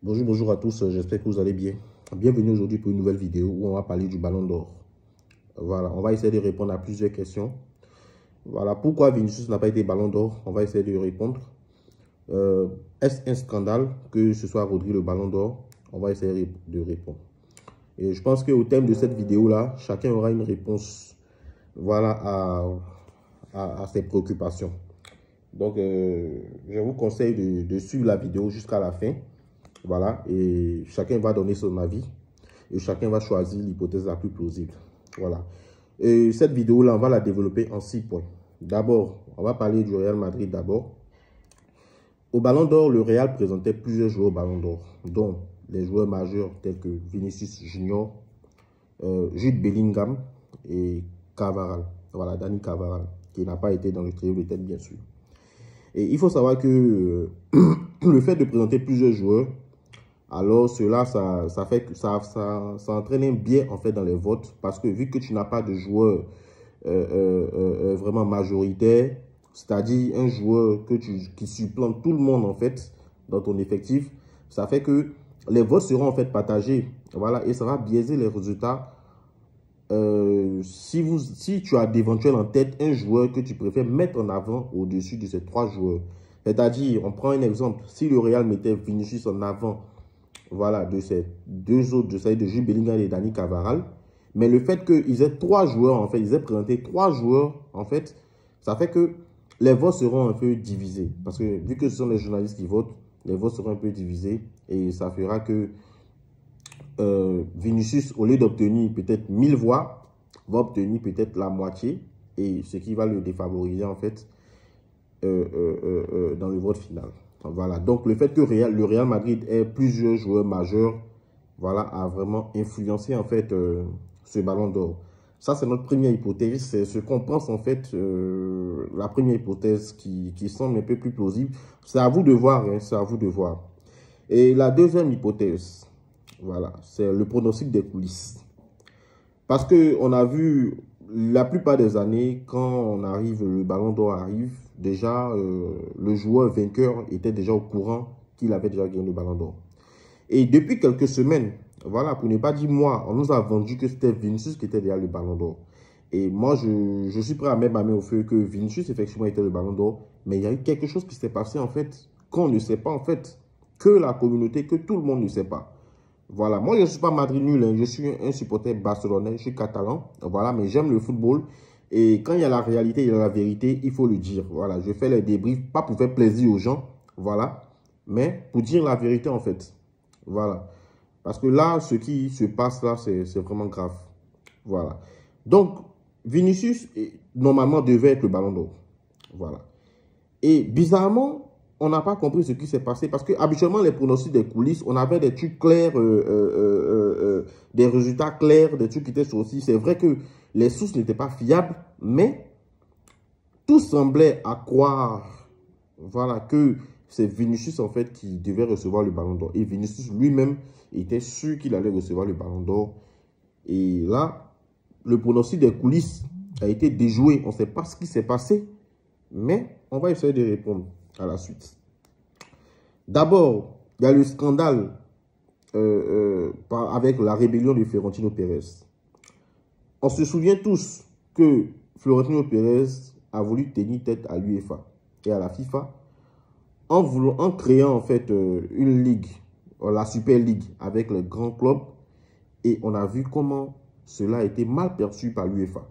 Bonjour, bonjour à tous, j'espère que vous allez bien. Bienvenue aujourd'hui pour une nouvelle vidéo où on va parler du Ballon d'Or. Voilà, on va essayer de répondre à plusieurs questions. Voilà, pourquoi Vinicius n'a pas été Ballon d'Or? On va essayer de répondre. Est-ce un scandale que ce soit Rodri le Ballon d'Or? On va essayer de répondre. Et je pense qu'au thème de cette vidéo-là, chacun aura une réponse, voilà, à ses préoccupations. Donc, je vous conseille de suivre la vidéo jusqu'à la fin. Voilà, et chacun va donner son avis et chacun va choisir l'hypothèse la plus plausible. Voilà. Et cette vidéo-là, on va la développer en 6 points. D'abord, on va parler du Real Madrid d'abord. Au Ballon d'Or, le Real présentait plusieurs joueurs au Ballon d'Or, dont les joueurs majeurs tels que Vinicius Junior, Jude Bellingham et Carvajal. Voilà, Dani Carvajal, qui n'a pas été dans le trio de tête, bien sûr. Et il faut savoir que le fait de présenter plusieurs joueurs, alors cela, ça fait que ça entraîne un biais en fait dans les votes, parce que vu que tu n'as pas de joueur vraiment majoritaire, c'est-à-dire un joueur qui supplante tout le monde en fait dans ton effectif, ça fait que les votes seront en fait partagés, voilà, et ça va biaiser les résultats. Si tu as d'éventuels en tête un joueur que tu préfères mettre en avant au-dessus de ces 3 joueurs, c'est-à-dire, on prend un exemple, si le Real mettait Vinicius en avant, voilà, de ces deux autres, de Jude Bellingham et Dani Carvajal. Mais le fait qu'ils aient 3 joueurs, en fait, ils aient présenté 3 joueurs, en fait, ça fait que les votes seront un peu divisés. Parce que vu que ce sont les journalistes qui votent, les votes seront un peu divisés. Et ça fera que Vinicius, au lieu d'obtenir peut-être 1000 voix, va obtenir peut-être la moitié. Et ce qui va le défavoriser, en fait, dans le vote final. Voilà, donc le fait que le Real Madrid ait plusieurs joueurs majeurs, voilà, a vraiment influencé en fait ce Ballon d'Or. Ça, c'est notre première hypothèse, c'est ce qu'on pense en fait, la première hypothèse qui semble un peu plus plausible. C'est à vous de voir, hein, c'est à vous de voir. Et la deuxième hypothèse, voilà, c'est le pronostic des coulisses. Parce qu'on a vu la plupart des années, quand on arrive, le Ballon d'Or arrive, déjà, le joueur vainqueur était déjà au courant qu'il avait déjà gagné le Ballon d'Or. Et depuis quelques semaines, voilà, pour ne pas dire mois, on nous a vendu que c'était Vinicius qui était derrière le Ballon d'Or. Et moi, je suis prêt à mettre ma main au feu que Vinicius, effectivement, était le Ballon d'Or. Mais il y a eu quelque chose qui s'est passé, en fait, qu'on ne sait pas, en fait, que la communauté, que tout le monde ne sait pas. Voilà, moi je ne suis pas Madrid nul, hein. Je suis un supporter barcelonais, je suis catalan, voilà, mais j'aime le football. Et quand il y a la réalité, il y a la vérité, il faut le dire. Voilà, je fais les débriefs, pas pour faire plaisir aux gens, voilà, mais pour dire la vérité en fait. Voilà, parce que là, ce qui se passe là, c'est vraiment grave. Voilà, donc Vinicius, normalement, devait être le Ballon d'Or. Voilà. Et bizarrement, on n'a pas compris ce qui s'est passé parce que habituellement, les pronostics des coulisses, on avait des trucs clairs, des résultats clairs, des trucs qui étaient sortis. C'est vrai que les sources n'étaient pas fiables, mais tout semblait à croire, voilà, que c'est Vinicius en fait qui devait recevoir le Ballon d'Or. Et Vinicius lui-même était sûr qu'il allait recevoir le Ballon d'Or. Et là, le pronostic des coulisses a été déjoué. On ne sait pas ce qui s'est passé, mais on va essayer de répondre à la suite. D'abord, il y a le scandale avec la rébellion de Florentino Pérez. On se souvient tous que Florentino Pérez a voulu tenir tête à l'UEFA et à la FIFA en créant en fait une ligue, la Super League avec les grands clubs, et on a vu comment cela a été mal perçu par l'UEFA.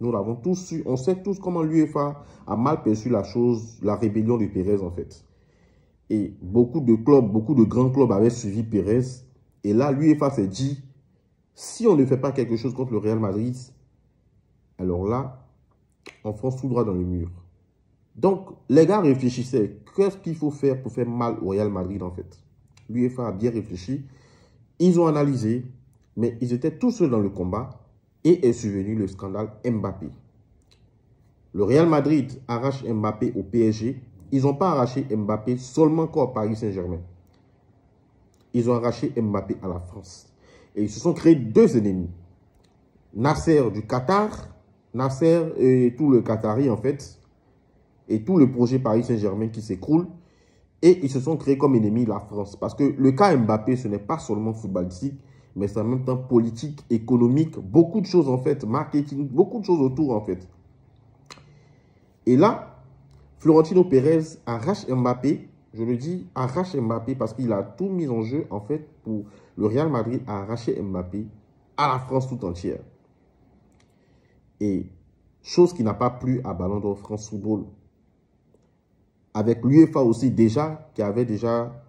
Nous l'avons tous su, on sait tous comment l'UEFA a mal perçu la chose, la rébellion de Pérez en fait. Et beaucoup de clubs, beaucoup de grands clubs avaient suivi Pérez. Et là, l'UEFA s'est dit, si on ne fait pas quelque chose contre le Real Madrid, alors là, on fonce tout droit dans le mur. Donc, les gars réfléchissaient, qu'est-ce qu'il faut faire pour faire mal au Real Madrid en fait? L'UEFA a bien réfléchi, ils ont analysé, mais ils étaient tous seuls dans le combat et est survenu le scandale Mbappé. Le Real Madrid arrache Mbappé au PSG. Ils n'ont pas arraché Mbappé seulement qu'au Paris Saint-Germain. Ils ont arraché Mbappé à la France. Et ils se sont créés 2 ennemis. Nasser du Qatar, Nasser et tout le Qatari en fait, et tout le projet Paris Saint-Germain qui s'écroule. Et ils se sont créés comme ennemis la France. Parce que le cas Mbappé, ce n'est pas seulement footballistique, mais c'est en même temps politique, économique, beaucoup de choses en fait, marketing, beaucoup de choses autour en fait. Et là, Florentino Pérez arrache Mbappé, je le dis, arrache Mbappé parce qu'il a tout mis en jeu en fait pour le Real Madrid à arracher Mbappé à la France tout entière. Et chose qui n'a pas plu à Ballon d'Or France Football. Avec l'UEFA aussi déjà, qui avait déjà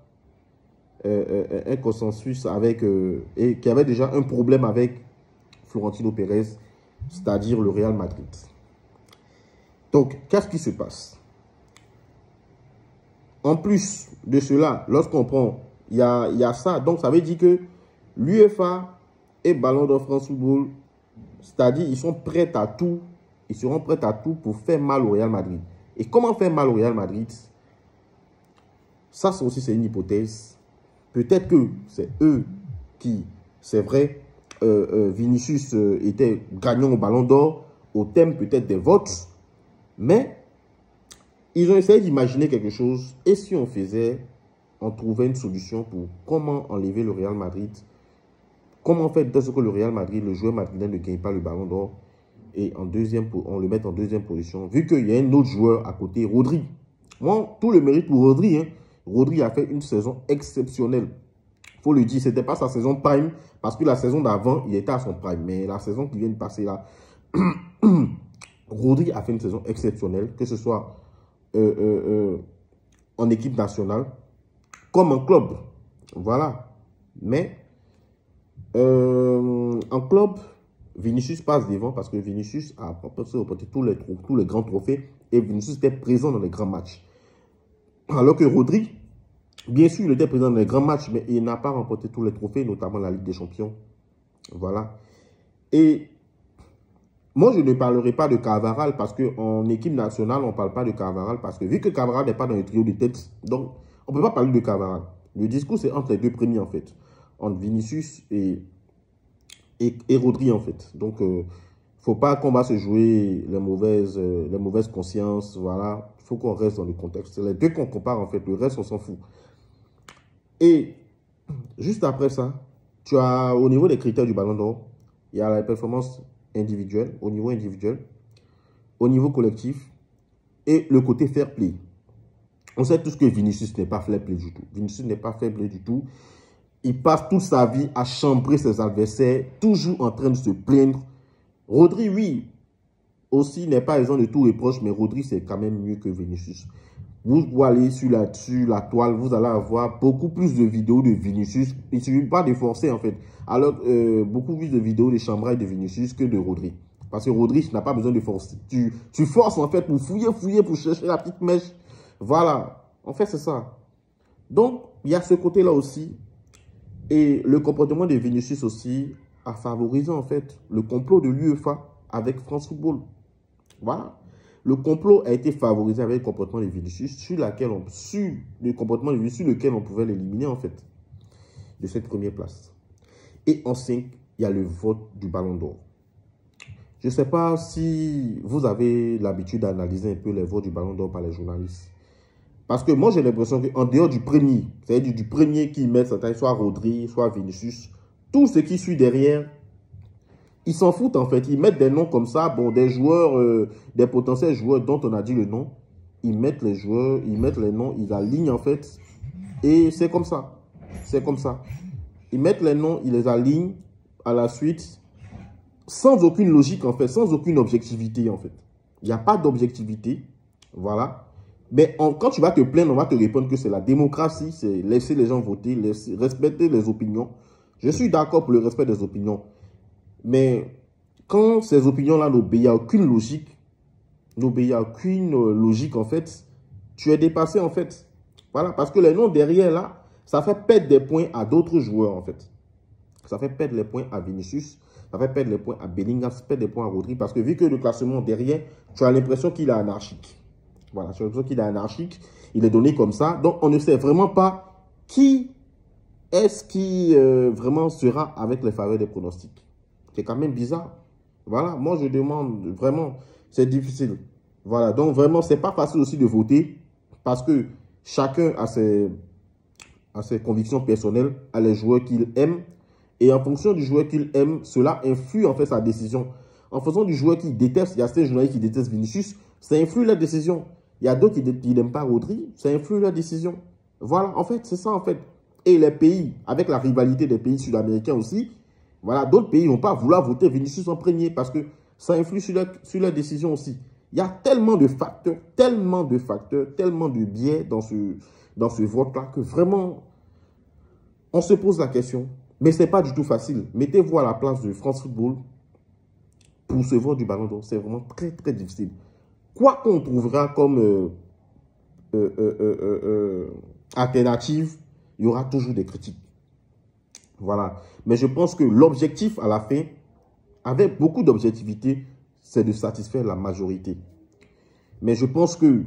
un consensus avec, et qui avait déjà un problème avec Florentino Pérez, c'est-à-dire le Real Madrid. Donc, qu'est-ce qui se passe? En plus de cela, lorsqu'on prend, il y a ça, donc ça veut dire que l'UEFA et Ballon d'Or France Football, c'est-à-dire ils sont prêts à tout, ils seront prêts à tout pour faire mal au Real Madrid. Et comment faire mal au Real Madrid? Ça aussi, c'est une hypothèse. Peut-être que c'est eux qui, c'est vrai, Vinicius était gagnant au Ballon d'Or, au thème peut-être des votes, mais ils ont essayé d'imaginer quelque chose. Et si on trouvait une solution pour comment enlever le Real Madrid, comment faire de ce que le Real Madrid, le joueur madrilène ne gagne pas le Ballon d'Or, et on le met en deuxième position, vu qu'il y a un autre joueur à côté, Rodri. Moi, tout le mérite pour Rodri, hein. Rodri a fait une saison exceptionnelle. Il faut le dire, ce n'était pas sa saison prime, parce que la saison d'avant, il était à son prime. Mais la saison qui vient de passer là, Rodri a fait une saison exceptionnelle, que ce soit en équipe nationale, comme en club. Voilà. Mais en club, Vinicius passe devant parce que Vinicius a remporté tous les grands trophées et Vinicius était présent dans les grands matchs. Alors que Rodri, bien sûr, il était présent dans les grands matchs, mais il n'a pas remporté tous les trophées, notamment la Ligue des Champions. Voilà. Et moi, je ne parlerai pas de Carvajal parce qu'en équipe nationale, on ne parle pas de Carvajal parce que vu que Carvajal n'est pas dans le trio de tête, donc on ne peut pas parler de Carvajal. Le discours, c'est entre les deux premiers, en fait. Entre Vinicius et Rodri, en fait. Donc, il ne faut pas qu'on va se jouer les mauvaises consciences. Voilà. Il faut qu'on reste dans le contexte. C'est les deux qu'on compare, en fait. Le reste, on s'en fout. Et juste après ça, tu as au niveau des critères du Ballon d'Or, il y a la performance individuelle, au niveau collectif et le côté fair play. On sait tous que Vinicius n'est pas fair play du tout. Vinicius n'est pas fair play du tout. Il passe toute sa vie à chambrer ses adversaires, toujours en train de se plaindre. Rodri, oui, aussi n'est pas exempt de tout reproche, mais Rodri, c'est quand même mieux que Vinicius. Vous pouvez aller sur la toile, vous allez avoir beaucoup plus de vidéos de Vinicius. Il ne suffit pas de forcer, en fait. Alors, beaucoup plus de vidéos de chambraille de Vinicius que de Rodri. Parce que Rodri, tu n'as pas besoin de forcer. Tu forces, en fait, pour fouiller, pour chercher la petite mèche. Voilà. En fait, c'est ça. Donc, il y a ce côté-là aussi. Et le comportement de Vinicius aussi a favorisé, en fait, le complot de l'UEFA avec France Football. Voilà. Le complot a été favorisé avec le comportement de Vinicius sur lequel on pouvait l'éliminer, en fait, de cette première place. Et en 5, il y a le vote du Ballon d'Or. Je ne sais pas si vous avez l'habitude d'analyser un peu les votes du Ballon d'Or par les journalistes. Parce que moi, j'ai l'impression qu'en dehors du premier, c'est-à-dire du premier qui met soit Rodri, soit Vinicius, tout ce qui suit derrière, ils s'en foutent en fait. Ils mettent des noms comme ça, bon, des joueurs, des potentiels joueurs dont on a dit le nom. Ils mettent les joueurs, ils mettent les noms, ils alignent en fait. Et c'est comme ça. C'est comme ça. Ils mettent les noms, ils les alignent à la suite, sans aucune logique en fait, sans aucune objectivité en fait. Il n'y a pas d'objectivité. Voilà. Mais quand tu vas te plaindre, on va te répondre que c'est la démocratie, c'est laisser les gens voter, respecter les opinions. Je suis d'accord pour le respect des opinions. Mais quand ces opinions-là n'obéissent à aucune logique, en fait, tu es dépassé en fait. Voilà, parce que les noms derrière là, ça fait perdre des points à d'autres joueurs en fait. Ça fait perdre les points à Vinicius, ça fait perdre les points à Bellingham, ça fait perdre des points à Rodri, parce que vu que le classement derrière, tu as l'impression qu'il est anarchique. Voilà, tu as l'impression qu'il est anarchique, il est donné comme ça, donc on ne sait vraiment pas qui est-ce qui vraiment sera avec les faveurs des pronostics. C'est quand même bizarre. Voilà, moi je demande vraiment, c'est difficile. Voilà, donc vraiment, c'est pas facile aussi de voter parce que Chacun a ses convictions personnelles, a les joueurs qu'il aime. Et en fonction du joueur qu'il aime, cela influe en fait sa décision. En fonction du joueur qu'il déteste, il y a certains journalistes qui détestent Vinicius, ça influe la décision. Il y a d'autres qui n'aiment pas Rodri, ça influe la décision. Voilà, en fait, c'est ça en fait. Et les pays, avec la rivalité des pays sud-américains aussi, voilà, d'autres pays vont pas vouloir voter Vinicius en premier parce que ça influe sur leur décision aussi. Il y a tellement de facteurs, tellement de biais dans ce vote-là que vraiment, on se pose la question. Mais ce n'est pas du tout facile. Mettez-vous à la place de France Football pour ce vote du Ballon d'Or. C'est vraiment très, très difficile. Quoi qu'on trouvera comme alternative, il y aura toujours des critiques. Voilà. Mais je pense que l'objectif à la fin, avec beaucoup d'objectivité, c'est de satisfaire la majorité. Mais je pense que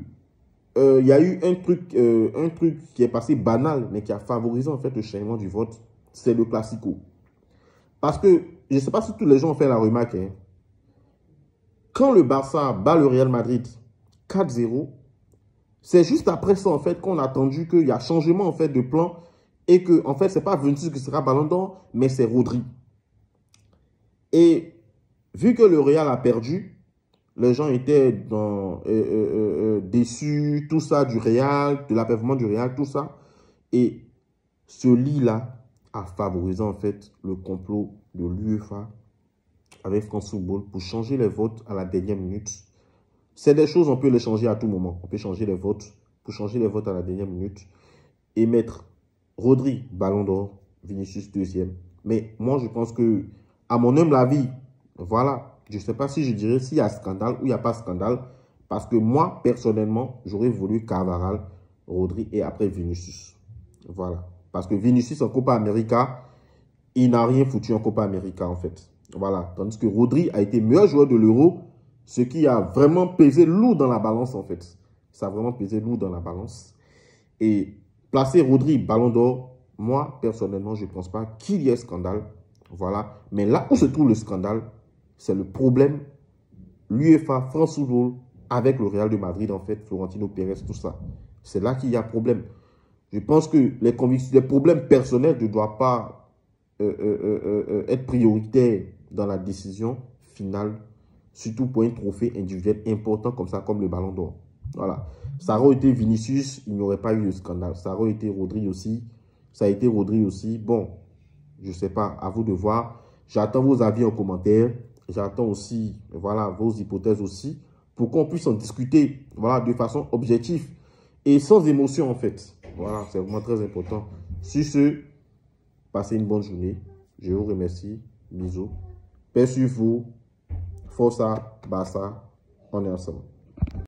il y a eu un truc qui est passé banal, mais qui a favorisé en fait le changement du vote, c'est le Classico. Parce que, je ne sais pas si tous les gens ont fait la remarque, hein, quand le Barça bat le Real Madrid 4-0, c'est juste après ça en fait qu'on a attendu qu'il y a changement en fait de plan et que en fait c'est pas Vinicius qui sera Ballon d'Or, mais c'est Rodri. Et vu que le Real a perdu, les gens étaient déçus, tout ça du Real, de l'apaisement du Real, tout ça. Et ce lit-là a favorisé en fait le complot de l'UEFA avec France Football pour changer les votes à la dernière minute. C'est des choses, on peut les changer à tout moment. On peut changer les votes, pour changer les votes à la dernière minute et mettre Rodri, Ballon d'Or, Vinicius, deuxième. Mais moi, je pense que, à mon humble avis, voilà, je ne sais pas si je dirais s'il y a scandale ou il n'y a pas scandale. Parce que moi, personnellement, j'aurais voulu Carvajal, Rodri et après Vinicius. Voilà. Parce que Vinicius en Copa América, il n'a rien foutu en Copa América en fait. Voilà. Tandis que Rodri a été meilleur joueur de l'Euro, ce qui a vraiment pesé lourd dans la balance en fait. Ça a vraiment pesé lourd dans la balance. Et placer Rodri Ballon d'Or, moi, personnellement, je ne pense pas qu'il y ait scandale. Voilà. Mais là où se trouve le scandale, c'est le problème l'UEFA, France Football, avec le Real de Madrid, en fait, Florentino Pérez, tout ça. C'est là qu'il y a problème. Je pense que les problèmes personnels ne doivent pas être prioritaires dans la décision finale, surtout pour un trophée individuel important comme ça, comme le Ballon d'Or. Voilà. Ça aurait été Vinicius, il n'y aurait pas eu de scandale. Ça aurait été Rodri aussi. Ça a été Rodri aussi. Bon, je ne sais pas, à vous de voir. J'attends vos avis en commentaire. J'attends aussi, voilà, vos hypothèses aussi, pour qu'on puisse en discuter, voilà, de façon objective et sans émotion, en fait. Voilà, c'est vraiment très important. Sur ce, passez une bonne journée. Je vous remercie. Bisous. Paix sur vous. Força, Barça. On est ensemble.